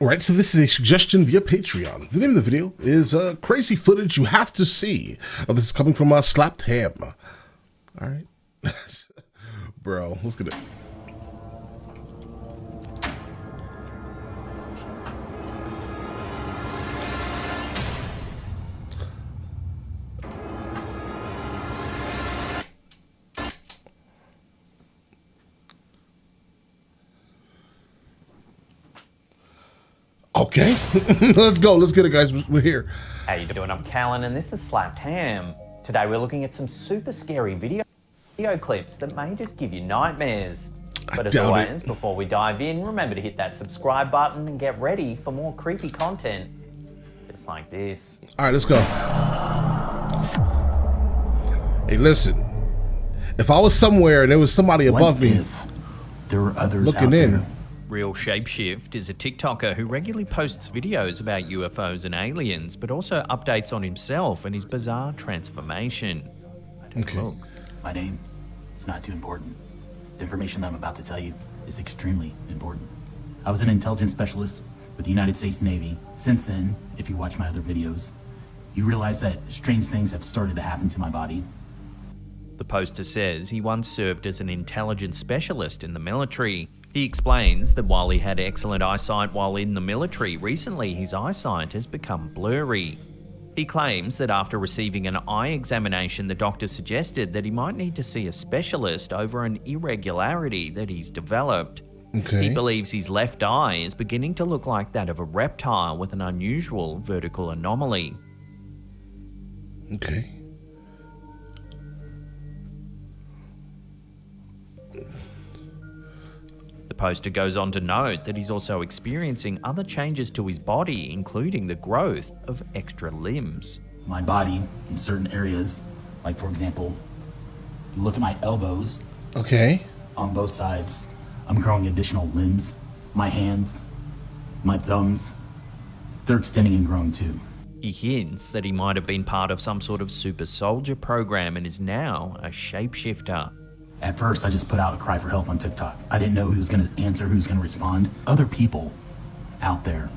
Alright, so this is a suggestion via Patreon. The name of the video is Crazy Footage You Have to See. This is coming from Slapped Ham. Alright. Bro, let's get it. Okay, let's go. Let's get it, guys. We're here. How you doing? I'm Callan, and this is Slapped Ham. Today we're looking at some super scary video clips that may just give you nightmares. But as always, before we dive in, remember to hit that subscribe button and get ready for more creepy content just like this. All right, let's go. Hey, listen. If I was somewhere and there was somebody above me, there were others looking in. there. Real Shapeshift is a TikToker who regularly posts videos about UFOs and aliens, but also updates on himself and his bizarre transformation. Okay. Look. My name is not too important. The information that I'm about to tell you is extremely important. I was an intelligence specialist with the United States Navy. Since then, if you watch my other videos, you realize that strange things have started to happen to my body. The poster says he once served as an intelligence specialist in the military. He explains that while he had excellent eyesight while in the military, recently his eyesight has become blurry. He claims that after receiving an eye examination, the doctor suggested that he might need to see a specialist over an irregularity that he's developed. Okay. He believes his left eye is beginning to look like that of a reptile with an unusual vertical anomaly. Okay. The poster goes on to note that he's also experiencing other changes to his body, including the growth of extra limbs. My body in certain areas, like for example, you look at my elbows. Okay. On both sides, I'm growing additional limbs. My hands, my thumbs, they're extending and growing too. He hints that he might have been part of some sort of super soldier program and is now a shapeshifter. At first, I just put out a cry for help on TikTok. I didn't know who was going to answer, who's going to respond. Other people out there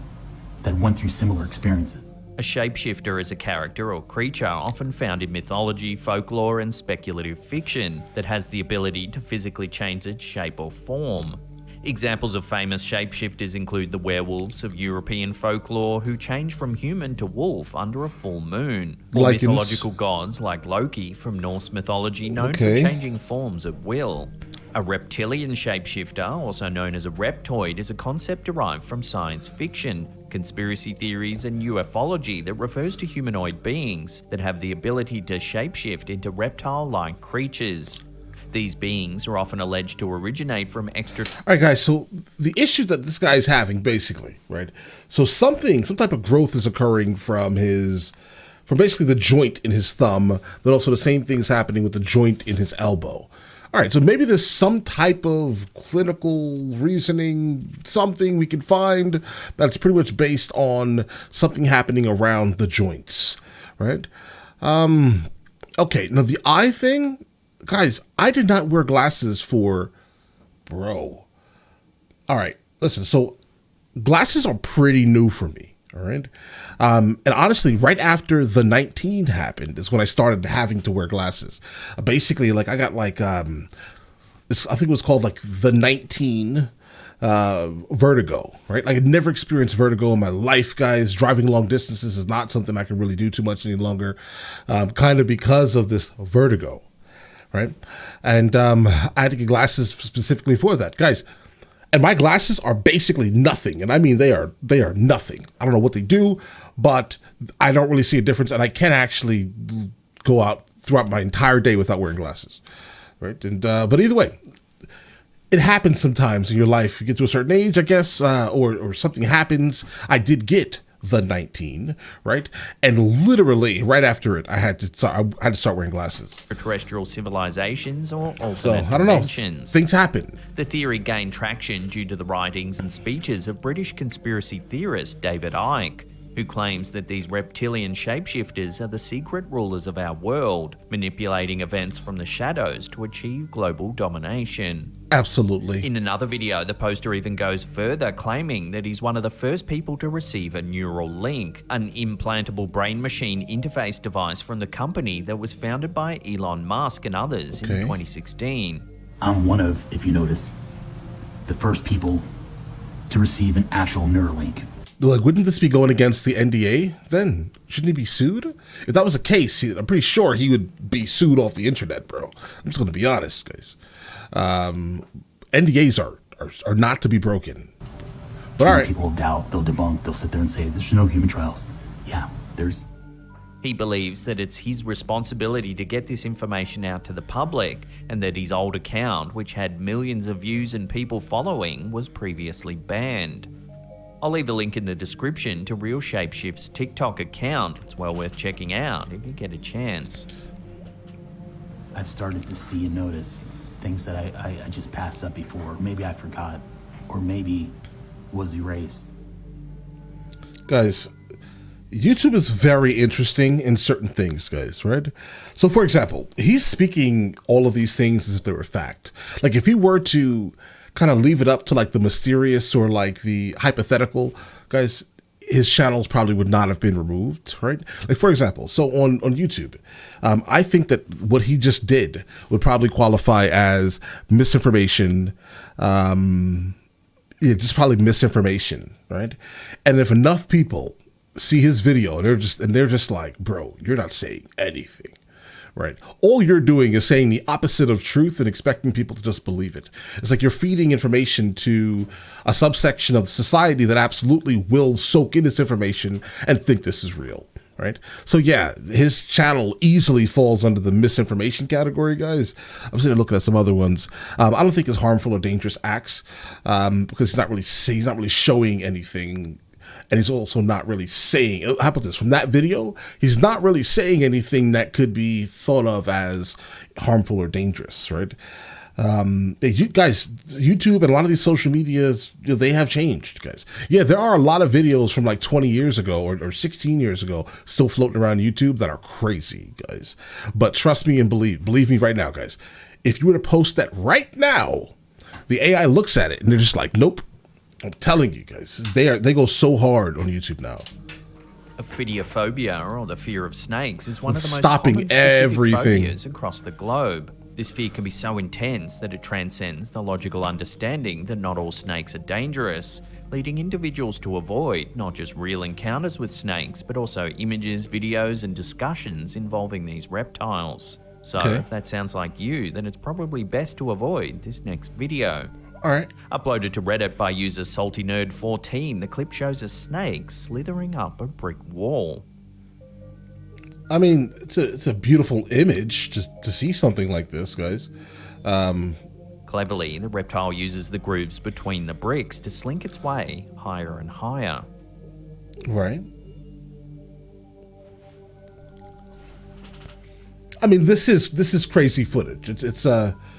that went through similar experiences. A shapeshifter is a character or creature often found in mythology, folklore, and speculative fiction that has the ability to physically change its shape or form. Examples of famous shapeshifters include the werewolves of European folklore who change from human to wolf under a full moon, or mythological gods like Loki from Norse mythology known for changing forms at will. A reptilian shapeshifter, also known as a reptoid, is a concept derived from science fiction, conspiracy theories, and ufology that refers to humanoid beings that have the ability to shapeshift into reptile-like creatures. These beings are often alleged to originate from extra... All right, guys, so the issue that this guy is having, basically, right? So some type of growth is occurring from basically the joint in his thumb, but also the same thing's happening with the joint in his elbow. All right, so maybe there's some type of clinical reasoning, something we can find that's pretty much based on something happening around the joints, right? Okay, now the eye thing... Guys, I did not wear glasses for, bro. All right, listen, so glasses are pretty new for me, all right? And honestly, right after the 19 happened is when I started having to wear glasses. Basically, like I got like, I think it was called like the 19 vertigo, right? Like I'd never experienced vertigo in my life, guys. Driving long distances is not something I can really do too much any longer, kind of because of this vertigo. Right. And I had to get glasses specifically for that, guys. And my glasses are basically nothing. And I mean, they are nothing. I don't know what they do, but I don't really see a difference. And I can't actually go out throughout my entire day without wearing glasses. Right. And but either way, it happens sometimes in your life. You get to a certain age, I guess, or something happens. I did get the 19, right? And literally right after it, I had to start wearing glasses. Terrestrial civilizations or alternate so, I don't know. dimensions. Things happen. The theory gained traction due to the writings and speeches of British conspiracy theorist David Icke. who claims that these reptilian shapeshifters are the secret rulers of our world, manipulating events from the shadows to achieve global domination. Absolutely. In another video, the poster even goes further, claiming that he's one of the first people to receive a neural link, an implantable brain-machine interface device from the company that was founded by Elon Musk and others in 2016. I'm one of, if you notice, the first people to receive an actual Neuralink. Like, wouldn't this be going against the NDA then? Shouldn't he be sued? If that was the case, I'm pretty sure he would be sued off the internet, bro. I'm just going to be honest, guys. NDAs are not to be broken. But all right. People will doubt, they'll debunk, they'll sit there and say, there's no human trials. Yeah, there's. He believes that it's his responsibility to get this information out to the public, and that his old account, which had millions of views and people following, was previously banned. I'll leave a link in the description to Real Shapeshift's TikTok account. It's well worth checking out if you get a chance. I've started to see and notice things that I just passed up before. Maybe I forgot, or maybe was erased. Guys, YouTube is very interesting in certain things, guys, right? So, for example, he's speaking all of these things as if they were fact. Like, if he were to kind of leave it up to like the mysterious or like the hypothetical, guys, his channels probably would not have been removed, right? Like, for example, so on YouTube, I think that what he just did would probably qualify as misinformation, just probably misinformation, right? And if enough people see his video and they're just like, bro, you're not saying anything, right? All you're doing is saying the opposite of truth and expecting people to just believe it. It's like you're feeding information to a subsection of society that absolutely will soak in this information and think this is real, right? So yeah, his channel easily falls under the misinformation category, guys. I'm sitting looking at some other ones. I don't think it's harmful or dangerous acts because he's not really showing anything. And he's also not really saying, how about this, from that video, he's not really saying anything that could be thought of as harmful or dangerous, right? You guys, YouTube and a lot of these social medias, they have changed, guys. Yeah, there are a lot of videos from like 20 years ago or 16 years ago still floating around YouTube that are crazy, guys. But trust me and believe me right now, guys. If you were to post that right now, the AI looks at it and they're just like, nope. I'm telling you guys, they go so hard on YouTube now. Ophidiophobia, or the fear of snakes, is one of the most Stopping common specific everything. phobias across the globe. This fear can be so intense that it transcends the logical understanding that not all snakes are dangerous, leading individuals to avoid not just real encounters with snakes, but also images, videos, and discussions involving these reptiles. So if that sounds like you, then it's probably best to avoid this next video. All right. Uploaded to Reddit by user SaltyNerd14, the clip shows a snake slithering up a brick wall. I mean, it's a beautiful image to see something like this, guys. Cleverly, the reptile uses the grooves between the bricks to slink its way higher and higher. Right. I mean, this is crazy footage. It's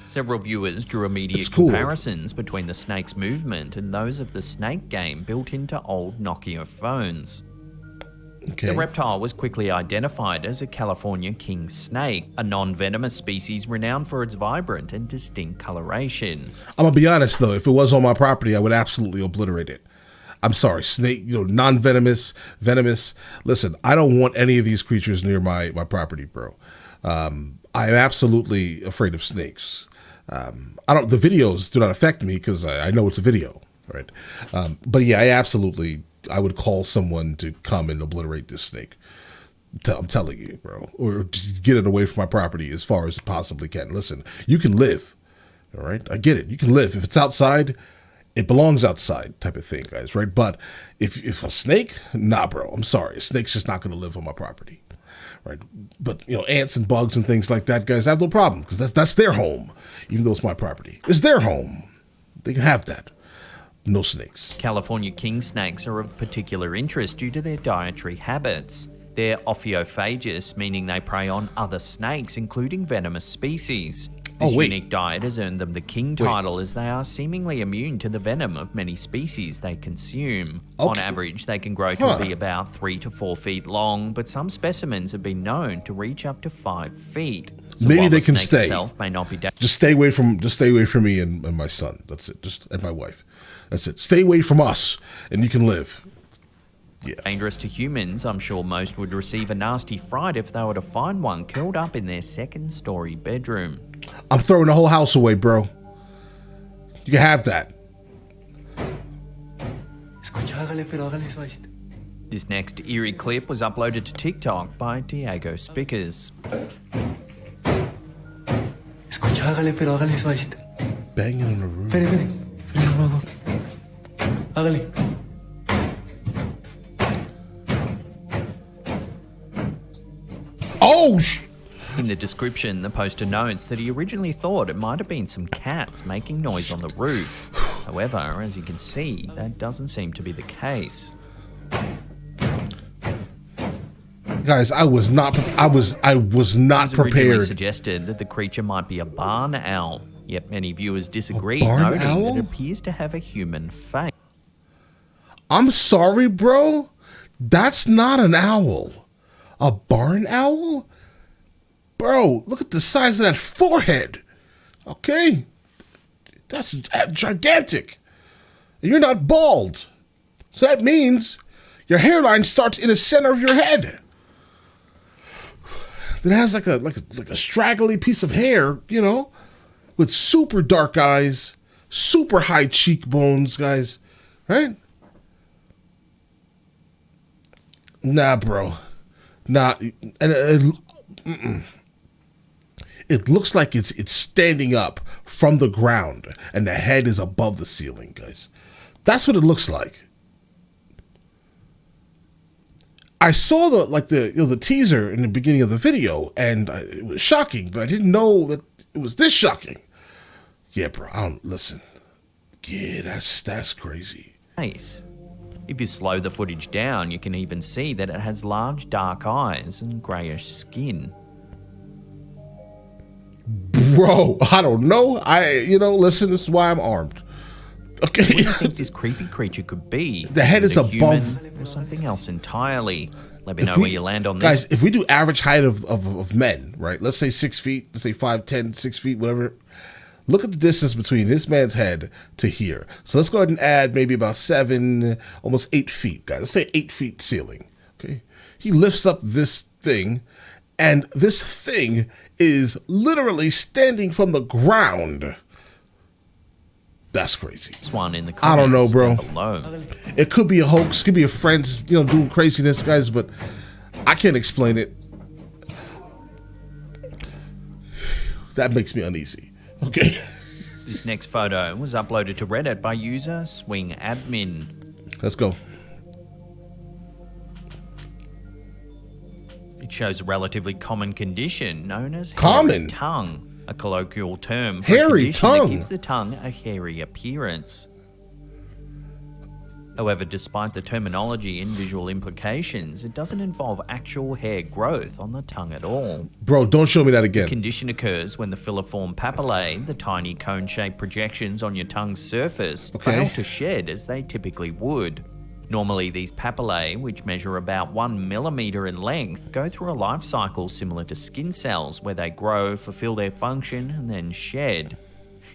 Several viewers drew immediate cool. comparisons between the snake's movement and those of the Snake game built into old Nokia phones. okay. The reptile was quickly identified as a California king snake, a non-venomous species renowned for its vibrant and distinct coloration. I'm gonna be honest though, if it was on my property, I would absolutely obliterate it. I'm sorry, snake, non-venomous, venomous. Listen, I don't want any of these creatures near my property, bro. I'm absolutely afraid of snakes. The videos do not affect me because I know it's a video, right? But yeah, I would call someone to come and obliterate this snake. I'm telling you, bro, or just get it away from my property as far as it possibly can. Listen, you can live, all right? I get it. You can live. If it's outside, it belongs outside type of thing, guys, right? But if a snake, nah, bro, I'm sorry. A snake's just not going to live on my property. Right. But, ants and bugs and things like that, guys, I have no problem because that's their home, even though it's my property. It's their home. They can have that. No snakes. California king snakes are of particular interest due to their dietary habits. They're ophiophagous, meaning they prey on other snakes, including venomous species. This wait. unique diet has earned them the king title as they are seemingly immune to the venom of many species they consume. On Okay. average, they can grow to be about 3 to 4 feet long, but some specimens have been known to reach up to 5 feet. So Maybe while they the can snake stay. itself may not be Just stay away from me and my son. That's it. And my wife. That's it. Stay away from us, and you can live. Yeah. dangerous to humans, I'm sure most would receive a nasty fright if they were to find one curled up in their second-story bedroom. I'm throwing the whole house away, bro. You can have that. This next eerie clip was uploaded to TikTok by Diego Spickers. Banging on the roof. Oh, In the description, the poster notes that he originally thought it might have been some cats making noise on the roof. However, as you can see, that doesn't seem to be the case. guys, I was not It was originally prepared. suggested that the creature might be a barn owl, yet many viewers disagree, barn noting owl? that it appears to have a human face. I'm sorry, bro. That's not an owl. A barn owl? Bro, look at the size of that forehead. Okay? That's gigantic. And you're not bald. So that means your hairline starts in the center of your head. It has like a straggly piece of hair, you know, with super dark eyes, super high cheekbones, guys. Right? Nah, bro. Nah, and it looks like it's standing up from the ground, and the head is above the ceiling, guys. That's what it looks like. I saw the teaser in the beginning of the video, and it was shocking, but I didn't know that it was this shocking. Yeah, bro. Listen. Yeah, that's crazy. If you slow the footage down, you can even see that it has large dark eyes and greyish skin. Bro, I don't know. Listen, this is why I'm armed. Okay. What do you think this creepy creature could be? The head is a above- human or something else entirely. Let me know where you land on guys, this. if we do average height of men, right? Let's say 6 feet, let's say 5'10", 6 feet, whatever. Look at the distance between this man's head to here. So let's go ahead and add maybe about 7, almost 8 feet, guys. Let's say 8 feet ceiling. Okay. He lifts up this thing, and this thing is literally standing from the ground. That's crazy. This one in the I don't know, comments bro. down below. It could be a hoax, could be a friend, doing craziness, guys, but I can't explain it. That makes me uneasy. Okay. This next photo was uploaded to Reddit by user SwingAdmin. Let's go. It shows a relatively common condition known as Common? hairy tongue, a colloquial term for Hairy a condition tongue? that gives the tongue a hairy appearance. However, despite the terminology and visual implications, it doesn't involve actual hair growth on the tongue at all. Bro, don't show me that again. Condition occurs when the filiform papillae, the tiny cone-shaped projections on your tongue's surface, fail to shed as they typically would. Normally, these papillae, which measure about 1 millimeter in length, go through a life cycle similar to skin cells where they grow, fulfill their function, and then shed.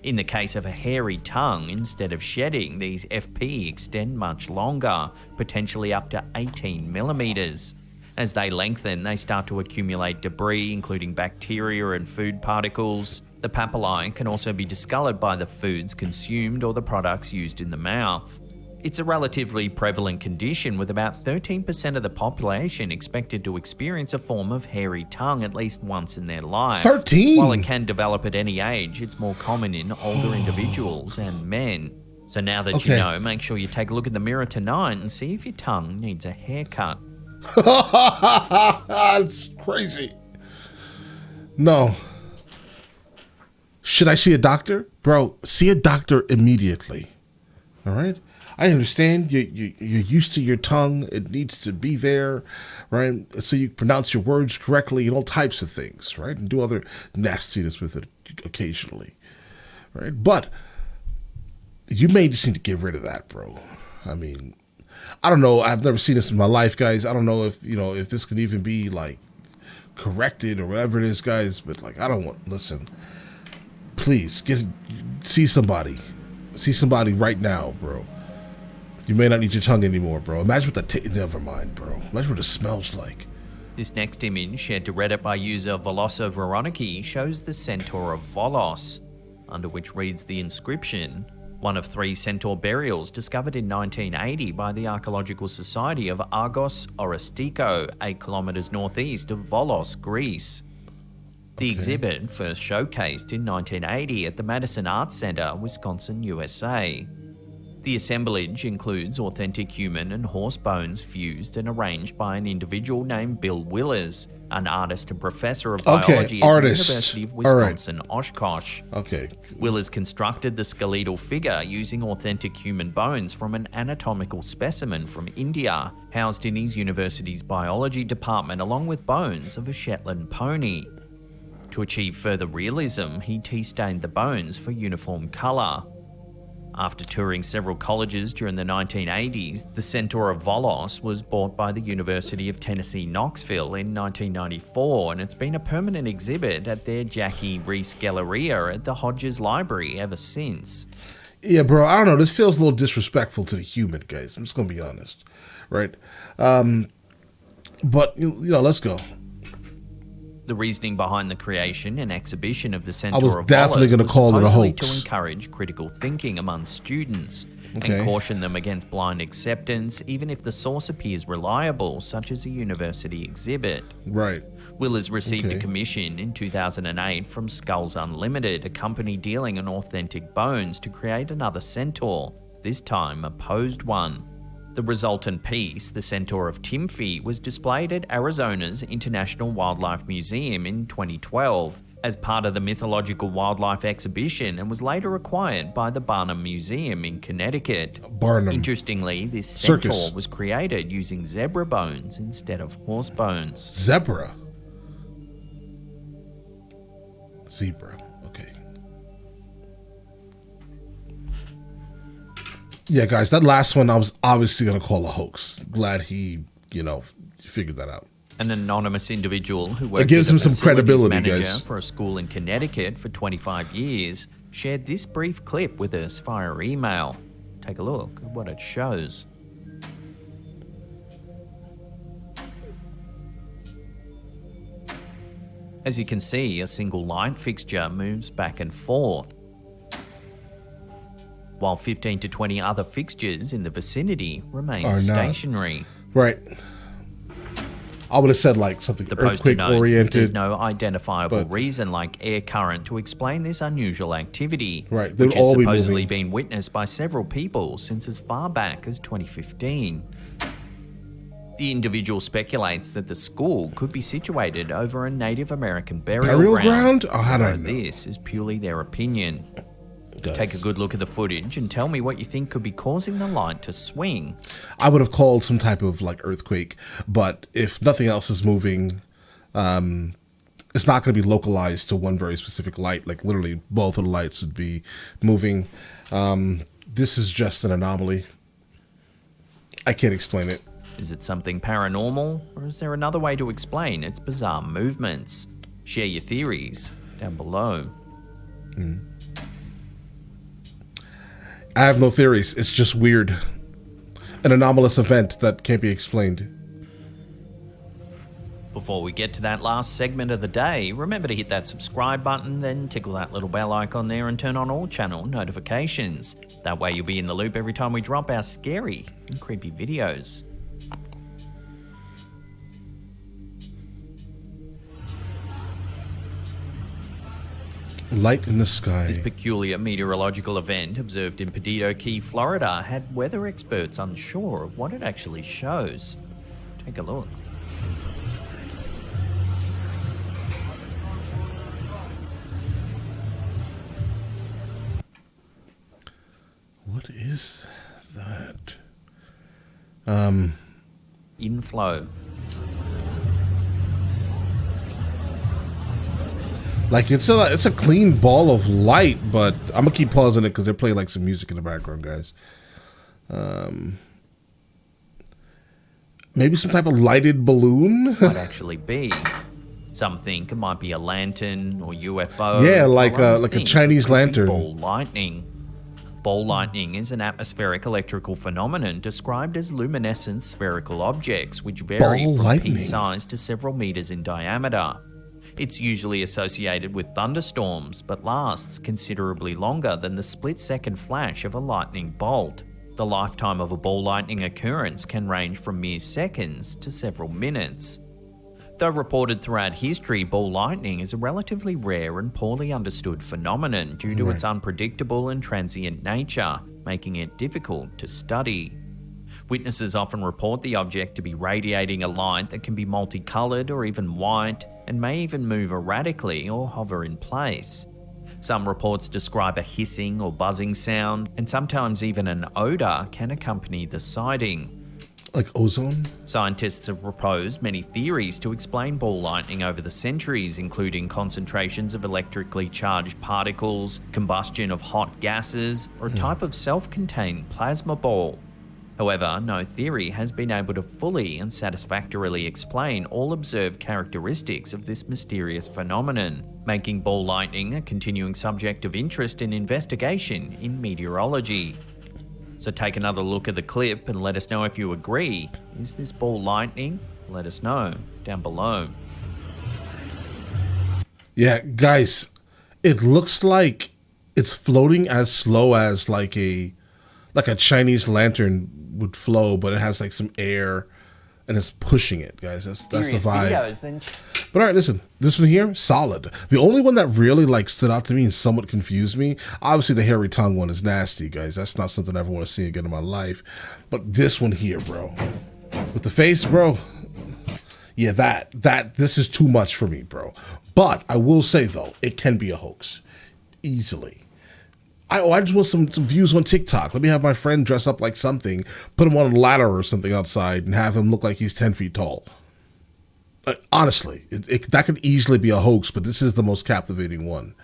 In the case of a hairy tongue, instead of shedding, these FP extend much longer, potentially up to 18 millimeters. As they lengthen, they start to accumulate debris, including bacteria and food particles. The papillae can also be discolored by the foods consumed or the products used in the mouth. It's a relatively prevalent condition, with about 13% of the population expected to experience a form of hairy tongue at least once in their life. 13? While it can develop at any age, it's more common in older individuals and men. So now that you know, make sure you take a look in the mirror tonight and see if your tongue needs a haircut. That's crazy. No. Should I see a doctor? Bro, see a doctor immediately. All right? I understand you're used to your tongue. It needs to be there, right? So you pronounce your words correctly and all types of things, right? And do other nastiness with it occasionally, right? But you may just need to get rid of that, bro. I mean, I don't know. I've never seen this in my life, guys. I don't know if, if this could even be like corrected or whatever it is, guys. But like, I don't want, listen, please see somebody right now, bro. You may not need your tongue anymore, bro. Imagine what never mind, bro. Imagine what it smells like. This next image, shared to Reddit by user Voloso Veroniki, shows the centaur of Volos, under which reads the inscription, one of 3 centaur burials discovered in 1980 by the Archaeological Society of Argos Orestiko, 8 kilometers northeast of Volos, Greece. The exhibit first showcased in 1980 at the Madison Arts Center, Wisconsin, USA. The assemblage includes authentic human and horse bones fused and arranged by an individual named Bill Willers, an artist and professor of biology at the University of Wisconsin, Oshkosh. Okay. Willers constructed the skeletal figure using authentic human bones from an anatomical specimen from India, housed in his university's biology department along with bones of a Shetland pony. To achieve further realism, he tea-stained the bones for uniform colour. After touring several colleges during the 1980s, the Centaur of Volos was bought by the University of Tennessee Knoxville in 1994, and it's been a permanent exhibit at their Jackie Reese Galleria at the Hodges Library ever since. Yeah, bro, I don't know. This feels a little disrespectful to the human, guys. I'm just going to be honest, right? But, let's go. The reasoning behind the creation and exhibition of the Centaur of Volos was definitely going to call it a hoax. To encourage critical thinking among students and caution them against blind acceptance, even if the source appears reliable, such as a university exhibit. Right. Willers received a commission in 2008 from Skulls Unlimited, a company dealing in authentic bones, to create another centaur, this time a posed one. The resultant piece, the Centaur of Timfy, was displayed at Arizona's International Wildlife Museum in 2012 as part of the Mythological Wildlife Exhibition and was later acquired by the Barnum Museum in Connecticut. Barnum. Interestingly, this Circus. centaur was created using zebra bones instead of horse bones. Zebra. Okay. Yeah, guys, that last one I was obviously going to call a hoax. Glad he, figured that out. An anonymous individual who worked gives as a him some facilities credibility, manager guys. for a school in Connecticut for 25 years shared this brief clip with us via email. Take a look at what it shows. As you can see, a single light fixture moves back and forth, while 15 to 20 other fixtures in the vicinity remain stationary. Right. I would have said like something The poster notes that there's earthquake-oriented. no identifiable reason like air current to explain this unusual activity, Right, they'd which has all be supposedly moving. been witnessed by several people since as far back as 2015. The individual speculates that the school could be situated over a Native American burial ground. Oh, I don't know. This is purely their opinion. Guys, Take a good look at the footage and tell me what you think could be causing the light to swing. I would have called some type of like earthquake, but if nothing else is moving, it's not going to be localized to one very specific light. Like literally both of the lights would be moving. This is just an anomaly. I can't explain it. Is it something paranormal, or is there another way to explain its bizarre movements? Share your theories down below. I have no theories. It's just weird. An anomalous event that can't be explained. Before we get to that last segment of the day, remember to hit that subscribe button, then tickle that little bell icon there and turn on all channel notifications. That way you'll be in the loop every time we drop our scary and creepy videos. Light in the sky. This peculiar meteorological event observed in Perdido Key, Florida, had weather experts unsure of what it actually shows. Take a look. What is that? Inflow. Like it's a clean ball of light, but I'm gonna keep pausing it because they're playing like some music in the background, guys. Maybe some type of lighted balloon. Might actually be. Some think it might be a lantern or UFO. Yeah, like while others a think Chinese it could be lantern. Ball lightning. Ball lightning is an atmospheric electrical phenomenon described as luminescent spherical objects which vary Ball from lightning. pea size to several meters in diameter. It's usually associated with thunderstorms, but lasts considerably longer than the split-second flash of a lightning bolt. The lifetime of a ball lightning occurrence can range from mere seconds to several minutes. Though reported throughout history, ball lightning is a relatively rare and poorly understood phenomenon due to its unpredictable and transient nature, making it difficult to study. Witnesses often report the object to be radiating a light that can be multicolored or even white, and may even move erratically or hover in place. Some reports describe a hissing or buzzing sound, and sometimes even an odor can accompany the sighting. Like ozone? Scientists have proposed many theories to explain ball lightning over the centuries, including concentrations of electrically charged particles, combustion of hot gases, or a type of self-contained plasma ball. However, no theory has been able to fully and satisfactorily explain all observed characteristics of this mysterious phenomenon, making ball lightning a continuing subject of interest and investigation in meteorology. So take another look at the clip and let us know if you agree. Is this ball lightning? Let us know down below. Yeah, guys, it looks like it's floating as slow as like a Chinese lantern would flow, but it has like some air and it's pushing it, guys. That's the vibe. But all right, listen, this one here, solid. The only one that really like stood out to me and somewhat confused me, obviously the hairy tongue one is nasty, guys. That's not something I ever want to see again in my life. But this one here, bro, with the face, bro, yeah, this is too much for me, bro. But I will say though, it can be a hoax, easily. I just want some views on TikTok. Let me have my friend dress up like something, put him on a ladder or something outside, and have him look like he's 10 feet tall. Honestly, that could easily be a hoax, but this is the most captivating one,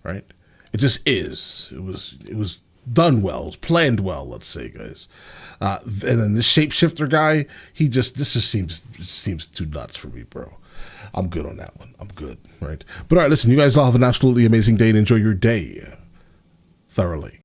right? It just is. It was done well, it was planned well, let's say, guys. And then this shapeshifter guy, this just seems too nuts for me, bro. I'm good on that one. I'm good, right? But all right, listen, you guys all have an absolutely amazing day and enjoy your day thoroughly.